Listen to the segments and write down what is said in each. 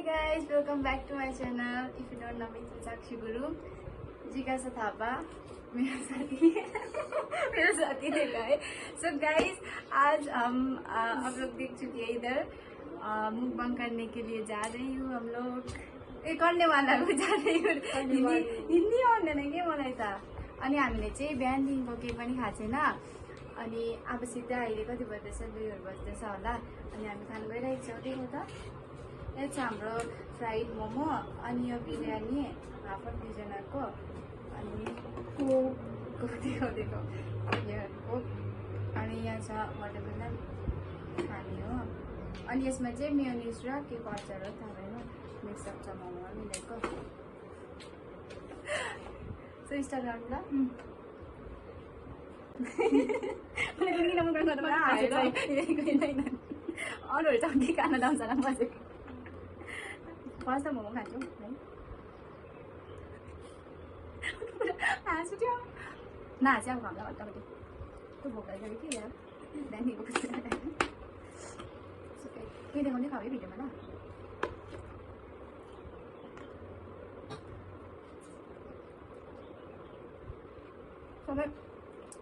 guys, welcome back to my channel. If you don't know me, it's Sakshi Guru. Jigasa Thapa, मेरा साथी देखा है. So guys, आज हम आप लोग देख चुके हैं इधर मुकबंग करने के लिए जा रही हूँ हम लोग. करने वाला को जा रही हूँ. हिन्दी आउँदैन के मलाई त. अनि हामीले चाहिँ बिहानदेखिको केही पनि खाएको छैन. अनि अब सिधै अहिले कति बज्दैछ 2 बज्दैछ होला. अनि हामी खान गइरहेको छौँ. देखो त यो चाहिँ हाम्रो फ्राइड मोमो अनि यो बिरयानी हाफर दुईजनाको अनि कोक देखो यो कोक अनि यहाँ छ वाटरमेलन खाने हो. अनि यसमा चाहिँ मेयोनिज र के अचार हो थाहा भएन मिक्सअप छ मोमोमा मिलेको. सो स्टार्ट गरौँ ल. अरूहरू चाहिँ के खान लाउँछ होला बसेको. फर्स्ट त मोमो खान्छु है. हाँसुट्यो नहाँसी अब खाउँला भन्दाखेरि त्यो भोक लाग्यो कि यार बिहानदेखिको केही देखाउने खाऊ है भिडियोमा ल. सबै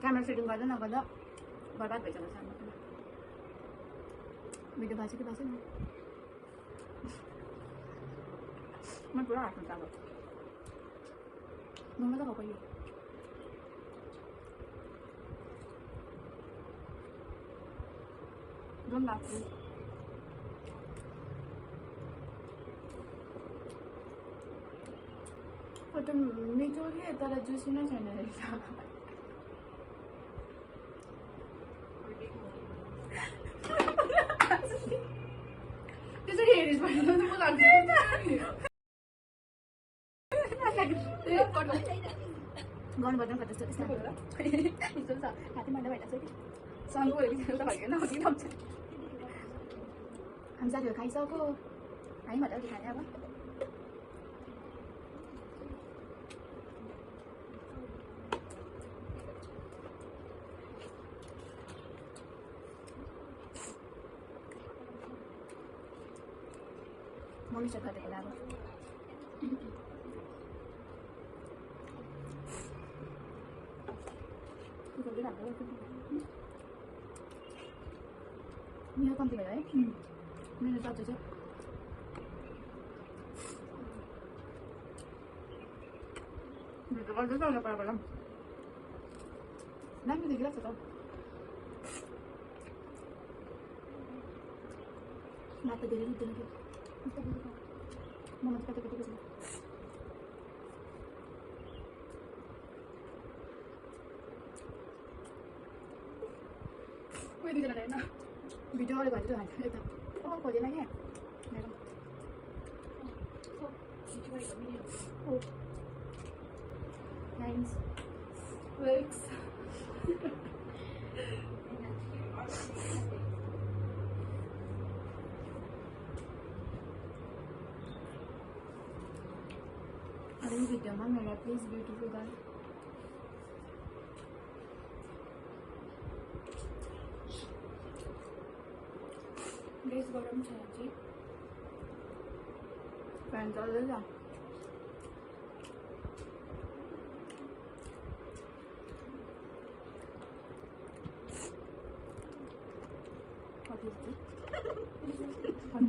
क्यामेरा सुटिङ गर्दा नगर्दा बर्बाद भइसक्यो सानो भिडियो भएको छ कि भएको छैन. म पुरा हाँस्नु त अब मोमो त खाऊ कहिले. Don't laugh. त्यो मिठो के तर जुसी नै छैन रहेछ. त्यसरी हेरिस भने त म लाग्छ गर्नु पर्दैन कता जस्तो यस्तो छ. हातै मार्दा भइरहेको छ कि सँगोहरू बिचमा त भएन अघि लाउँछ. हामी साथीहरू खाइसक्यो. हामी मात्रै अघि खाने अब. मम्मी चाहिँ गरेको होला अब. मेरो कम्ती भयो है. मेरो सब्जी चाहिँ गर्दैछ होला परबाट राम्रो देखिरहेको छ त. भात त धेरै रुच्दैन कि मोमो चाहिँ कति छ. कोही दुईजना हेर्न भिडियो गरेको भने चाहिँ खान्छ यता खोजेन क्या. थ्याङ्क्स अरे भिडियोमा मेरा प्लिज ब्युटिफुल गर्ल. गेस गरौँ छ चाहिँ फ्यान चल्दैछ.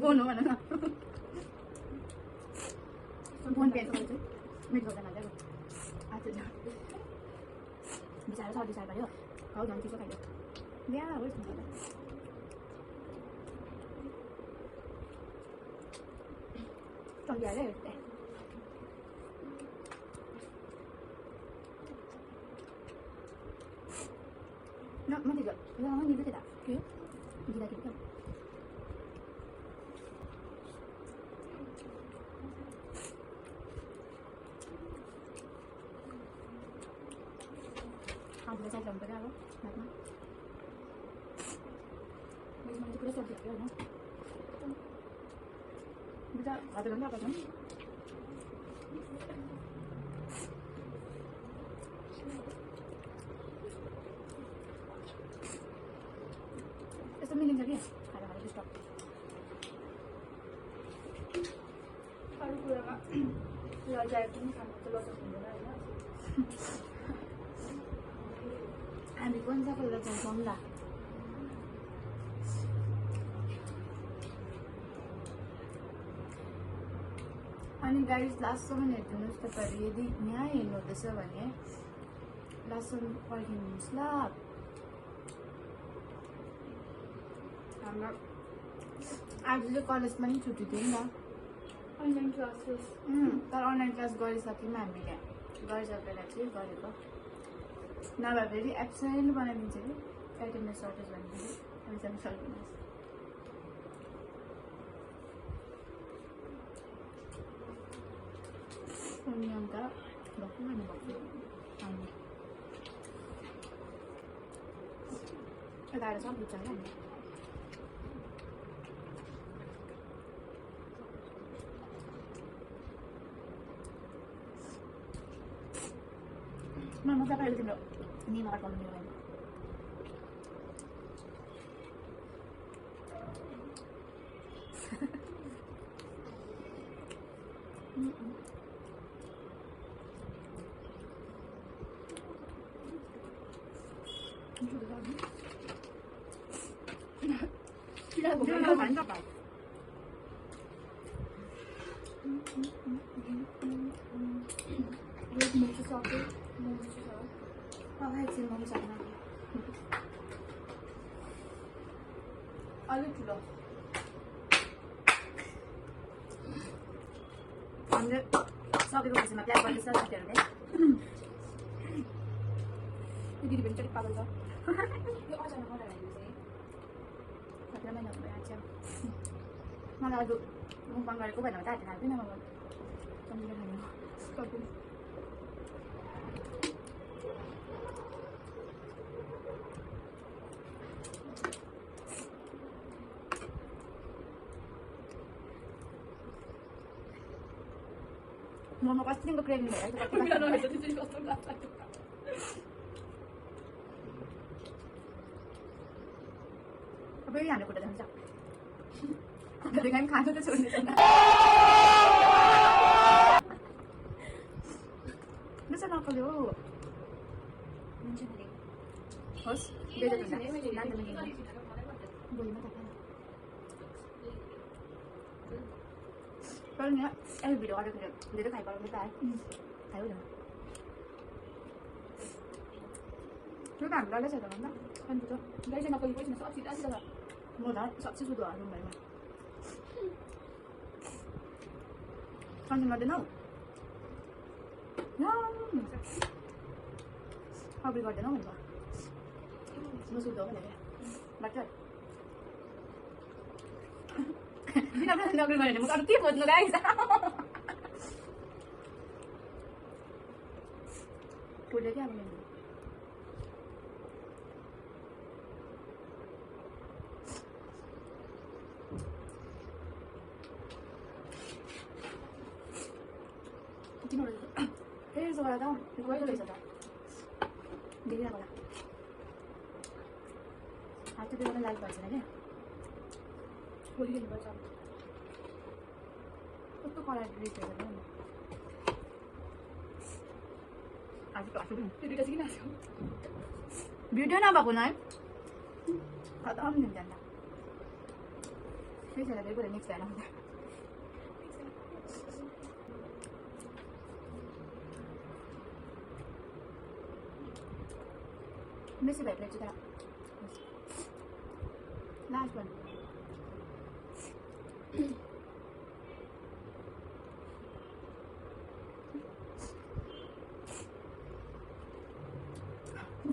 बोन हो भन न. बोन पेन्ट चाहिँ मिठो हुँदैन हाल्दै आजु बिचारा सर्दी सार भयो. हौ झन् चिसो खाइदियो बिहा होस् न. चलिहाल्यो हेर्दै न. म दिएको ल म दिएको थिएँ त के हो दिँदाखेरि क्या आफूलाई साइड ल्याउनु पऱ्यो अब भातमा. मलाई चाहिँ पुरै सब्जी हाल्यो होइन. बिचा हात गएर आएको छ. यस्तो मिलिन्छ कि खाएर खाएर डिस्टर्ब. अरू कुरामा लजाए पनि खानु त लजाएको हुँदैन होइन। हामी कन्साको लजाउँछौँ ल। अनि गाइस लास्टसम्म हेरिदिनुहोस् तपाईँहरू, यदि यहाँ हेर्नुहुँदैछ भने लास्टसम्म पर्खिनुहोस् ल। हाम्रो आज चाहिँ कलेज पनि छुट्टी थियो नि त, अनलाइन क्लासेस। तर अनलाइन क्लास गरिसक्यौँ हामीले, गरिसकेर चाहिँ गरेको नभए फेरि एब्सेन्ट बनाइदिन्छ कि एटेन्डेन्स सर्टेज भनिदिन्छ। एब्सेन्ट सर्टेज अनि अन्त भक्कु भन्नुभएको यता आएर सब बुझ्छ क्या हामी। म मजा पाइलो तिम्रो निमा अटाउनु मेरो होइन। अलिक ठुलो हामीले सकेको पछि प्याक गर्दैछ साथीहरू चाहिँ दिदी पनि चाहिँ पागल छ। यो अचानक मलाई चाहिँ खतरा महिना भइरहेको छ। मलाई आज मुखबाङ गरेको भएन भने त हात खाँदैन म सम्झिँदै खानु कति मोमो कति दिनको क्रेभिङ भइरहेको छ। बिहान हेर्दा चाहिँ कस्तो लाग्छ। फेरि हाम्रो खुट्टा जान्छ त्यति हामी खानु त छोड्ने छैन। बेसा नक्कले हो होस् बेजा हुन्छ भोलिमा त तर यहाँ अहिले भिडियो गर्दाखेरि धेरै खाइपरेको त खायो न त्यो त हामी डल्लै छ त भन्दा अनि त गाई चाहिँ नक्कली पैसा सब छिटा छिटा म त सबसे सुधो हाल्नु भएन कन्टिन्यू गर्दैनौ अबि गर्दैनौ भनेको म सुधो हो भनेको बाटो बिना नगरी गऱ्यो भने म अरू के खोज्नु गाइस फुल्यो क्या अब फेरि यसो गरेर त गएको रहेछ त देखिरहेको होला आज त्यो बेला लाइभ भएछ क्या भोलि खेल्नुपर्छ। कस्तो कलर रहेछ आज त त्यो दुइटा चाहिँ किन आएको भिडियो नभएको नै खतम हुन्छ नि त त्यसो फेरि कुरा नेक्स्ट टाइम बेसी भइरहेको छ त लास्ट वान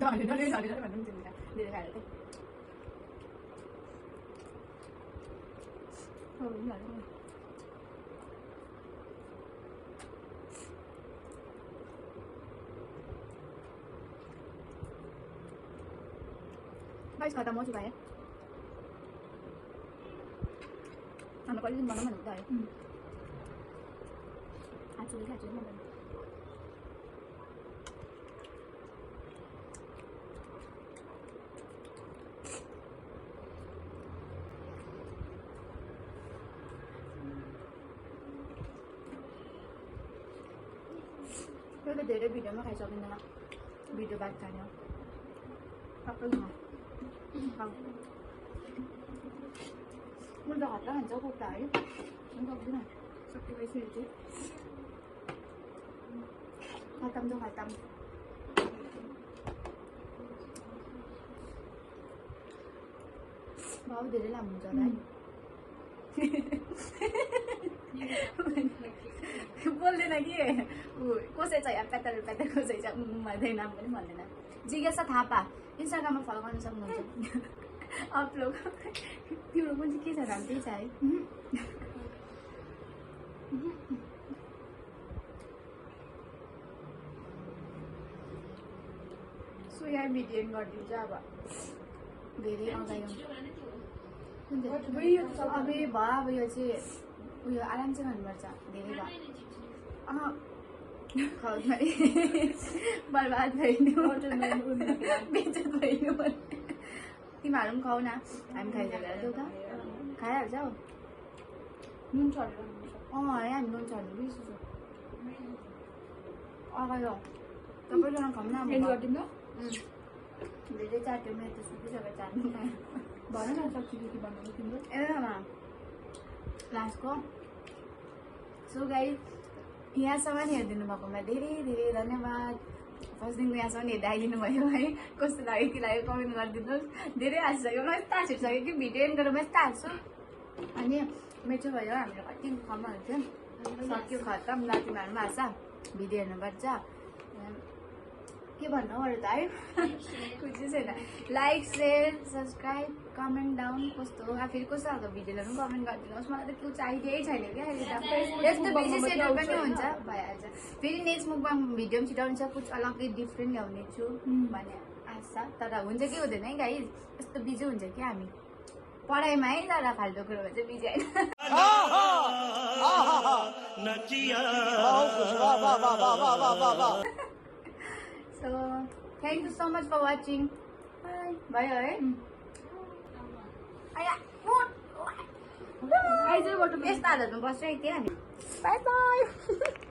डल्लै भन्नु नि तिमीलाई धेरै खाएर चाहिँ गाइस खतम हो चुका है हाम्रो कहिले दिन बनाउँ भनेको त है आचुले क्या आचुले मलाई त्यो त धेरै भिडियोमा खाइसकिँदैन भिडियो बाद खाने सबै मैले त हल्का खान्छ कोफ्ता है म सक्दिनँ सबै भइसकेको थियो खतम त खतम भाउ धेरै लामो हुन्छ होला है बोल्दैन कि कसै छ यहाँ प्यातर प्यातर कसै छ भन्दैन नाम पनि भन्दैन जिज्ञासा थापा इन्स्टाग्राममा फलो गर्न सक्नुहुन्छ अपलोड तिम्रो पनि के छ नाम त्यही छ है सो यहाँ भिडियो गरिदिन्छ अब धेरै अगाडि अब यो भयो अब यो चाहिँ उयो आराम चाहिँ भन्नुपर्छ धेरै भयो बर्बाद भइनु बेचत भइनु तिमीहरू पनि खाऊ न हामी खाइसकेर देऊ त खाइहाल्छ हौ नुन छरेर हामी नुन छर्नु बिर्सिन्छु अगाडि हो सबैजना खाउँ न एड गरिदिनु धेरै चाट्यो मेरो त सुकिसकेर चाट्नु भन न सक्छु के बनाउनु तिम्रो एउटा लास्टको सो गाइस यहाँसम्म हेरिदिनु भएकोमा धेरै धेरै धन्यवाद फर्स्टदेखिको यहाँसम्म हेर्दै आइदिनु भयो है कस्तो लाग्यो के लाग्यो कमेन्ट गरिदिनुहोस् धेरै हाँसिसक्यो म यस्तो हाँसिसक्यो कि भिडियो एन्ड गरेर म यस्तो हाँस्छु अनि मिठो भयो हामीले कति कमाहरू थियो सक्यो खतम ल तिमीहरू पनि हाँस्छ भिडियो हेर्नुपर्छ के भन्नु अरू त है खुसी छैन like share subscribe comment down कस्तो फेरि कस्तो खालको भिडियोहरू पनि कमेन्ट गरिदिनुहोस् मलाई त केही चाहिँदै छैन क्या अहिले त यस्तो बेसी सेटल पनि हुन्छ भइहाल्छ फेरि नेक्स्ट मुखबाङ भिडियो पनि छिटाउनु छ कुछ अलग्गै डिफ्रेन्ट ल्याउने छु भन्ने आशा तर हुन्छ कि हुँदैन है गाइस यस्तो बिजी हुन्छ कि हामी पढाइमा है तर फाल्टो कुरोमा चाहिँ बिजी होइन So, thank you so much for watching. Bye. Bye, alright? Bye bye.